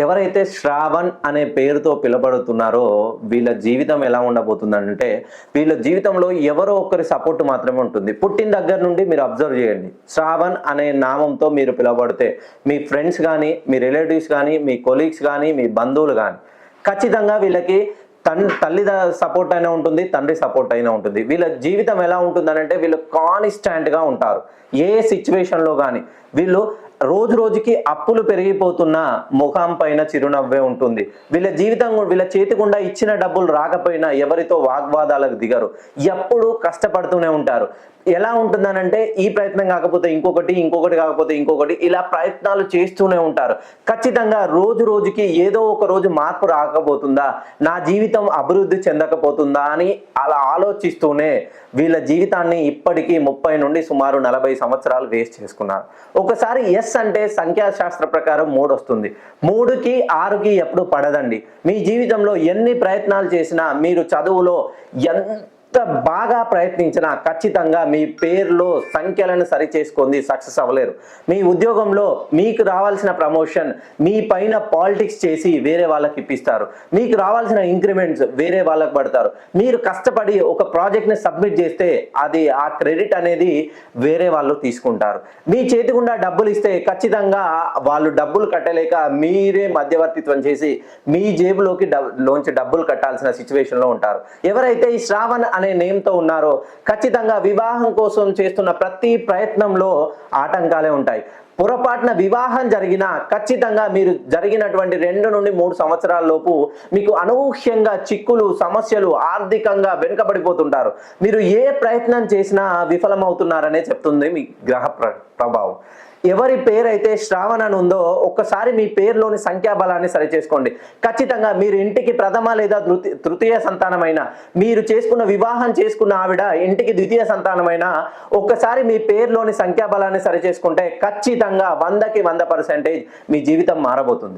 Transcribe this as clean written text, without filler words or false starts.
ఎవరైతే శ్రావణ్ అనే పేరుతో పిలబడుతున్నారో వీళ్ళ జీవితం ఎలా ఉండబోతుందంటే వీళ్ళ జీవితంలో ఎవరో ఒకరి సపోర్ట్ మాత్రమే ఉంటుంది. పుట్టిన దగ్గర నుండి మీరు అబ్జర్వ్ చేయండి. శ్రావణ్ అనే నామంతో మీరు పిలవబడితే మీ ఫ్రెండ్స్ కానీ, మీ రిలేటివ్స్ కానీ, మీ కొలీగ్స్ కానీ, మీ బంధువులు కానీ ఖచ్చితంగా వీళ్ళకి తల్లి సపోర్ట్ అయినా ఉంటుంది, తండ్రి సపోర్ట్ అయినా ఉంటుంది. వీళ్ళ జీవితం ఎలా ఉంటుందనంటే వీళ్ళు కాన్స్టాంట్గా ఉంటారు. ఏ సిచ్యువేషన్లో కానీ వీళ్ళు రోజు రోజుకి అప్పులు పెరిగిపోతున్న ముఖం పైన చిరునవ్వే ఉంటుంది. వీళ్ళ జీవితం వీళ్ళ చేతి గుండా ఇచ్చిన డబ్బులు రాకపోయినా ఎవరితో వాగ్వాదాలకు దిగరు. ఎప్పుడు కష్టపడుతూనే ఉంటారు. ఎలా ఉంటుందనంటే ఈ ప్రయత్నం కాకపోతే ఇంకొకటి, ఇంకొకటి కాకపోతే ఇంకొకటి, ఇలా ప్రయత్నాలు చేస్తూనే ఉంటారు. ఖచ్చితంగా రోజు రోజుకి ఏదో ఒక రోజు మార్పు రాకపోతుందా, నా జీవితం అభివృద్ధి చెందకపోతుందా అని అలా ఆలోచిస్తూనే వీళ్ళ జీవితాన్ని ఇప్పటికీ 30 నుండి సుమారు 40 సంవత్సరాలు వేస్ట్ చేసుకున్నారు. ఒకసారి ఎస్ అంటే సంఖ్యాశాస్త్ర ప్రకారం 3 వస్తుంది. 3కి 6కి ఎప్పుడు పడదండి. మీ జీవితంలో ఎన్ని ప్రయత్నాలు చేసినా, మీరు చదువులో ఎంత బాగా ప్రయత్నించినా ఖచ్చితంగా మీ పేరులో సంఖ్యలను సరి చేసుకొని సక్సెస్ అవ్వలేరు. మీ ఉద్యోగంలో మీకు రావాల్సిన ప్రమోషన్ మీ పైన పాలిటిక్స్ చేసి వేరే వాళ్ళకి ఇప్పిస్తారు. మీకు రావాల్సిన ఇంక్రిమెంట్స్ వేరే వాళ్ళకి పడతారు. మీరు కష్టపడి ఒక ప్రాజెక్ట్ని సబ్మిట్ చేస్తే అది ఆ క్రెడిట్ అనేది వేరే వాళ్ళు తీసుకుంటారు. మీ చేతి గుండా డబ్బులు ఇస్తే ఖచ్చితంగా వాళ్ళు డబ్బులు కట్టలేక మీరే మధ్యవర్తిత్వం చేసి మీ జేబులోకి లోంచి డబ్బులు కట్టాల్సిన సిచ్యువేషన్లో ఉంటారు. ఎవరైతే ఈ శ్రావణ్ అనే నేమ్తో ఉన్నారో ఖచ్చితంగా వివాహం కోసం చేస్తున్న ప్రతి ప్రయత్నంలో ఆటంకాలే ఉంటాయి. పొరపాటున వివాహం జరిగినా ఖచ్చితంగా మీరు జరిగినటువంటి 2 నుండి 3 సంవత్సరాల లోపు మీకు అనూహ్యంగా చిక్కులు, సమస్యలు, ఆర్థికంగా వెనుకబడిపోతుంటారు. మీరు ఏ ప్రయత్నం చేసినా విఫలమవుతున్నారనే చెప్తుంది మీ గ్రహ ప్రభావం. ఎవరి పేరైతే శ్రావణ్ అని ఉందో ఒక్కసారి మీ పేరులోని సంఖ్యాబలాన్ని సరిచేసుకోండి. ఖచ్చితంగా మీరు ఇంటికి ప్రథమ లేదా తృతీయ సంతానమైన, మీరు వివాహం చేసుకున్న ఆవిడ ఇంటికి ద్వితీయ సంతానమైన ఒక్కసారి మీ పేరులోని సంఖ్యాబలాన్ని సరిచేసుకుంటే ఖచ్చితంగా 100కి 100% మీ జీవితం మారబోతుంది.